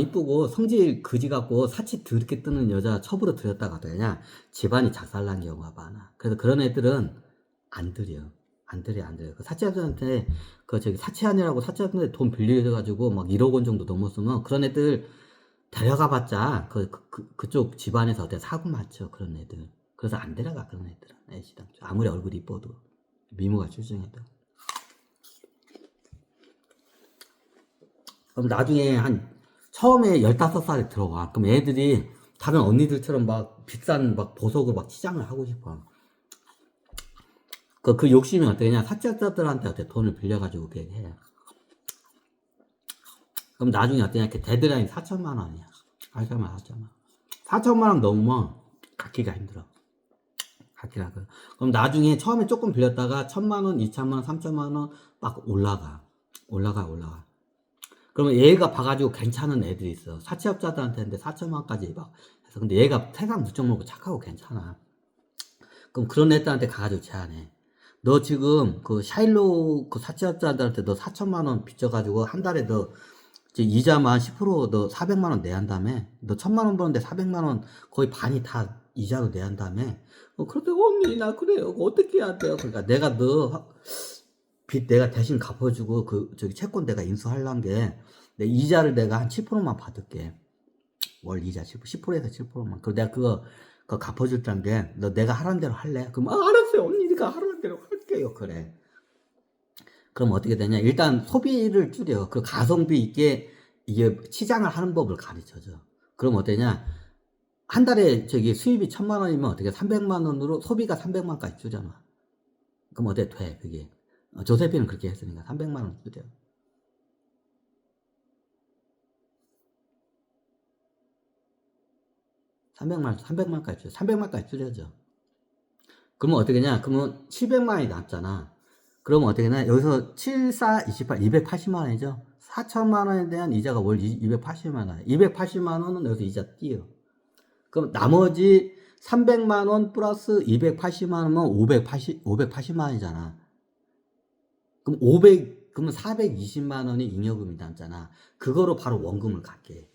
이쁘고 성질 그지 같고 사치 더럽게 뜨는 여자 첩으로 들였다가 어떻게 되냐? 집안이 작살난 경우가 많아. 그래서 그런 애들은 안 들여. 안 들여. 그 사치업자한테 그 저기 사치하느라고 사치업자한테 돈 빌려가지고 막 1억 원 정도 넘었으면 그런 애들 데려가봤자 그쪽 집안에서 어때 사고 맞죠, 그런 애들. 그래서 안 데려가, 그런 애들은. 애시당 아무리 얼굴이 이뻐도 미모가 출중해도. 그럼 나중에 처음에 15살에 들어와. 그럼 애들이 다른 언니들처럼 막 비싼 막 보석을 막 치장을 하고 싶어. 그 욕심이 어떠냐? 사채업자들한테 어때 돈을 빌려가지고 그렇게 해. 그럼 나중에 어떠냐? 이렇게 데드라인 4천만 원이야. 4천만 원 넘으면 갖기가 힘들어. 그럼 나중에 처음에 조금 빌렸다가 1,000만 원, 2천만 원, 3천만 원 막 올라가. 그러면 얘가 봐가지고 괜찮은 애들이 있어. 사채업자들한테 했는데 4천만 원까지 막 해서. 근데 얘가 세상 무척 먹고 착하고 괜찮아. 그럼 그런 애들한테 가가지고 제안해. 너 지금 그 샤일로 그 사채업자들한테 너 4천만 원 빚져가지고 한 달에 너 이제 이자만 10%너 400만 원 내야 한다며. 너 1,000만 원 버는데 400만 원 거의 반이 다 이자로 내야 한다며. 그런데 언니 나 그래요. 어떻게 해야 돼요? 그러니까 내가 너 빚 내가 대신 갚아주고 그 저기 채권 내가 인수하려는 게 내 이자를 내가 한 7%만 받을게. 월 이자 10%에서 7%만. 그럼 내가 그거 갚아줄 텐데 너 내가 하라는 대로 할래? 그럼 알았어요. 언니가 하라는 대로 할게요. 그래. 그럼 어떻게 되냐? 일단 소비를 줄여. 그 가성비 있게 이게 치장을 하는 법을 가르쳐줘. 그럼 어떠냐? 한 달에 저기 수입이 1,000만 원이면 어떻게 300만 원으로 소비가 300만 원까지 줄잖아. 그럼 어때? 돼, 그게. 조세피는 그렇게 했으니까 300만 원 줄여. 300만 원까지 줄여. 300만 원까지 줄여줘. 그러면 어떻게 되냐? 그러면 700만 원이 남잖아. 그러면 어떻게 되냐? 여기서 7, 4, 28, 280만 원이죠? 4천만 원에 대한 이자가 월 280만 원. 280만 원은 여기서 이자 띄어. 그럼 나머지 300만 원 플러스 280만 원이면 580만 원이잖아. 그럼 그러면 420만 원이 잉여금이 남잖아. 그거로 바로 원금을 갖게 해.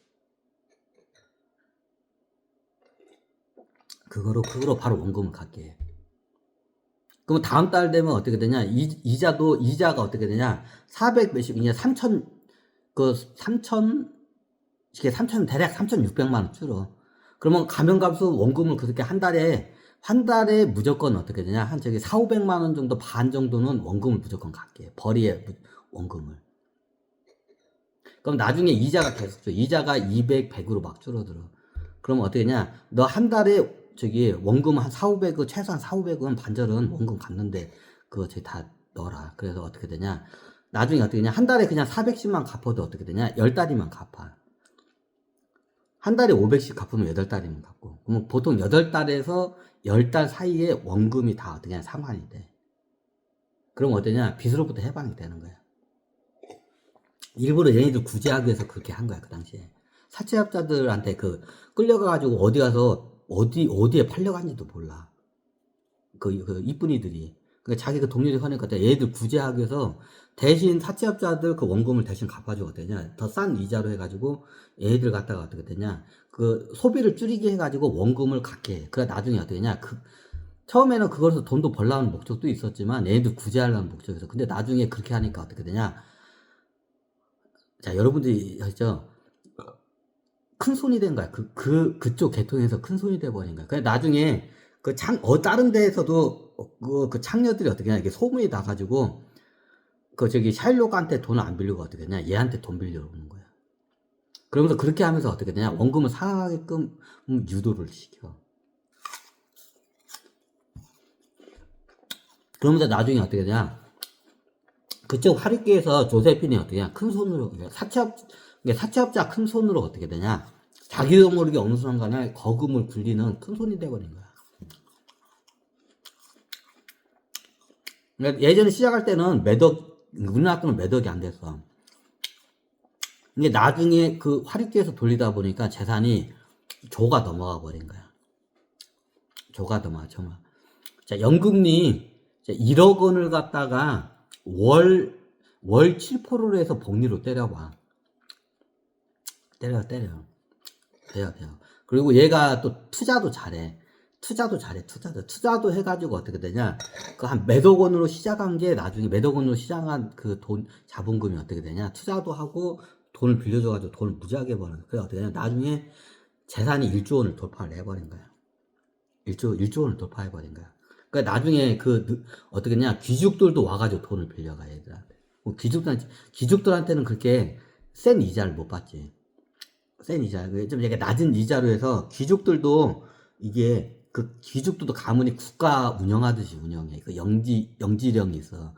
그거로 바로 원금을 갖게 해. 그럼 다음 달 되면 어떻게 되냐? 이자가 어떻게 되냐? 400 몇십, 이제 3천, 이게 3천, 대략 3,600만 원 줄어. 그러면 가면 갈수록 원금을 그렇게 한 달에 무조건 어떻게 되냐? 한 저기 4, 500만 원 정도, 반 정도는 원금을 무조건 갖게 해. 벌이에 원금을. 그럼 나중에 이자가 계속 줘. 이자가 200, 100으로 막 줄어들어. 그러면 어떻게 되냐? 너 한 달에 저기 원금 한 4, 500, 최소한 4, 500은 반절은 원금 갚는데 그거 저기 다 넣어라. 그래서 어떻게 되냐? 나중에 어떻게 되냐? 한 달에 그냥 400씩만 갚아도 어떻게 되냐? 10달이면 갚아. 한 달에 500씩 갚으면 8달이면 갚고. 그러면 보통 8달에서 10달 사이에 원금이 다 어떻게 하냐? 상환이 돼. 그럼 어떠냐? 빚으로부터 해방이 되는 거야. 일부러 얘네들 구제하기 위해서 그렇게 한 거야, 그 당시에. 사채업자들한테 끌려가가지고 어디 가서 어디에 팔려간지도 몰라. 이쁜이들이. 그러니까 자기 동료들이 하니까 얘들 구제하기 위해서 대신 사채업자들 그 원금을 대신 갚아주고 어떠냐. 더 싼 이자로 해가지고 얘들 갖다가 어떻게 되냐. 소비를 줄이게 해가지고 원금을 갖게 해. 그래 나중에 어떻게 되냐. 처음에는 그걸로 돈도 벌라는 목적도 있었지만 얘들 구제하려는 목적에서. 근데 나중에 그렇게 하니까 어떻게 되냐. 자, 여러분들이 하죠. 큰 손이 된 거야. 그쪽 계통에서 큰 손이 돼버린 거야. 그래, 나중에, 다른 데에서도, 창녀들이 어떻게 하냐. 이게 소문이 나가지고, 샤일록한테 돈을 안 빌리고 어떻게 되냐. 얘한테 돈 빌려오는 거야. 그러면서 그렇게 하면서 어떻게 되냐. 원금을 상하게끔 유도를 시켜. 그러면서 나중에 어떻게 되냐. 그쪽 하릿기에서 조세핀이 어떻게 하냐. 큰 손으로, 사채업자 큰 손으로 어떻게 되냐. 자기도 모르게 어느 순간에 거금을 굴리는 큰 손이 돼버린 거야. 그러니까 예전에 시작할 때는 우리나라 돈은 매덕이 안 됐어. 근데 나중에 화릿기에서 돌리다 보니까 재산이 조가 넘어가 버린 거야. 조가 넘어가, 정말. 자, 연금리 1억 원을 갖다가 월 7%로 해서 복리로 때려봐. 때려. 돼요. 그리고 얘가 또 투자도 잘해. 투자도 해가지고 어떻게 되냐. 그 한 몇억 원으로 시작한 게 나중에 몇억 원으로 시작한 그 돈, 자본금이 어떻게 되냐. 투자도 하고 돈을 빌려줘가지고 돈을 무지하게 버는 거야. 그래 어떻게 되냐. 나중에 재산이 1조 원을 돌파를 해버린 거야. 1조 원을 돌파해버린 거야. 그러니까 나중에 어떻게 냐 귀족들도 와가지고 돈을 빌려가, 얘들한테. 귀족들한테는 그렇게 센 이자를 못 받지. 센 이자. 좀 이게 낮은 이자로 해서 귀족들도 이게 그 귀족들도 가문이 국가 운영하듯이 운영해. 그 영지령이 있어.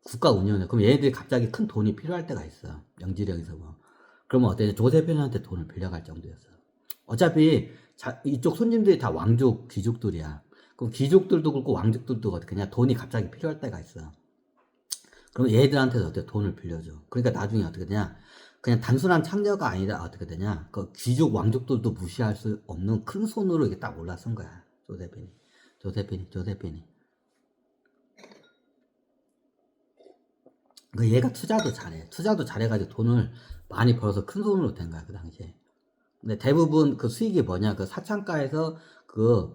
국가 운영해. 그럼 얘네들이 갑자기 큰 돈이 필요할 때가 있어. 영지령에서 뭐. 그러면 어때? 조세편한테 돈을 빌려갈 정도였어. 어차피 이쪽 손님들이 다 왕족 귀족들이야. 그럼 귀족들도 그렇고 왕족들도 어떻게 냐 돈이 갑자기 필요할 때가 있어. 그럼 얘들한테도 어떻게 돈을 빌려줘. 그러니까 나중에 어떻게 되냐. 그냥 단순한 창녀가 아니라 어떻게 되냐. 그 귀족 왕족들도 무시할 수 없는 큰 손으로 이게 딱 올라선 거야. 조세핀이. 그 얘가 투자도 잘해. 투자도 잘해가지고 돈을 많이 벌어서 큰 손으로 된 거야, 그 당시에. 근데 대부분 그 수익이 뭐냐. 그 사창가에서 그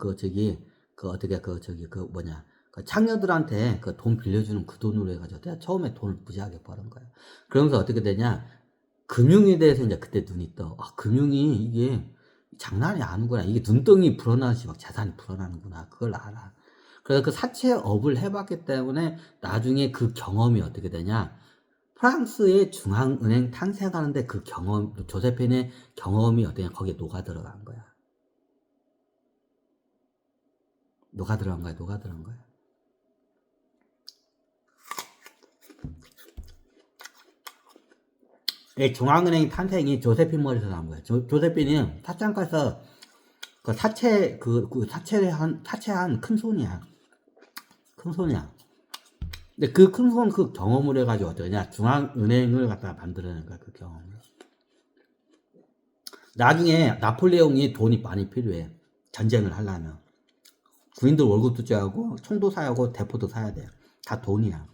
창녀들한테 그 돈 빌려주는 그 돈으로 해가지고 내가 처음에 돈을 무지하게 버는 거야. 그러면서 어떻게 되냐. 금융에 대해서 이제 그때 눈이 떠. 아, 금융이 이게 장난이 아니구나. 이게 눈덩이 불어나듯이 막 재산이 불어나는구나. 그걸 알아. 그래서 그 사채업을 해봤기 때문에 나중에 그 경험이 어떻게 되냐. 프랑스의 중앙은행 탄생하는데 그 경험, 조세핀의 경험이 어떠냐. 거기에 녹아 들어간 거야. 녹아 들어간 거야. 이 중앙은행 탄생이 조세핀 머리에서 나온 거야. 조세핀이 사창가에서 사채한 큰 손이야. 근데 그 큰 손 그 경험을 해가지고 어떠냐. 중앙은행을 갖다가 만들어낸 거야, 그 경험을. 나중에 나폴레옹이 돈이 많이 필요해. 전쟁을 하려면. 군인들 월급도 째하고, 총도 사야 하고, 대포도 사야 돼. 다 돈이야.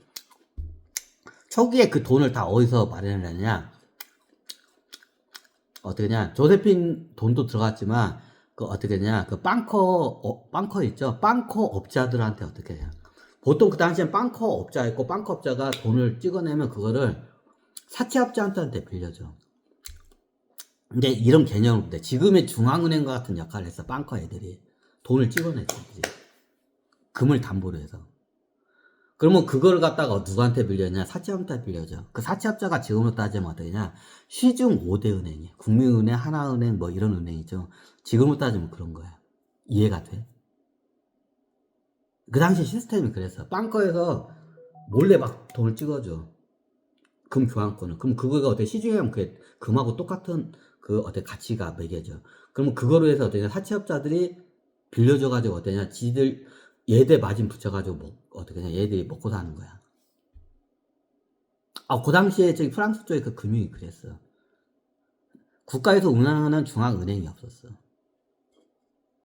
초기에 그 돈을 다 어디서 마련을 했냐. 어떻게냐. 조세핀 돈도 들어갔지만, 그 빵커 있죠? 빵커 업자들한테 어떻게 해요? 보통 그 당시엔 빵커 업자 있고, 빵커 업자가 돈을 찍어내면 그거를 사채업자한테 빌려줘. 근데 이런 개념은 없대. 지금의 중앙은행과 같은 역할을 했어. 빵커 애들이. 돈을 찍어냈지. 금을 담보로 해서. 그러면 그걸 갖다가 누구한테 빌려냐? 사채업자한테 빌려줘. 그 사채업자가 지금으로 따지면 어떠냐? 시중 5대 은행이야. 국민은행, 하나은행, 뭐 이런 은행이죠. 지금으로 따지면 그런 거야. 이해가 돼? 그 당시 시스템이 그랬어. 빵커에서 몰래 막 돈을 찍어줘. 금 교환권을. 그럼 그거가 어떻게 시중에 하면 그게 금하고 똑같은 그 어떻게 가치가 매겨져. 그러면 그거로 해서 어떠냐? 사채업자들이 빌려줘가지고 어떠냐? 얘들 마진 붙여가지고 어떻게냐? 얘들이 먹고 사는 거야. 그 당시에 저기 프랑스 쪽에 그 금융이 그랬어. 국가에서 운영하는 중앙은행이 없었어.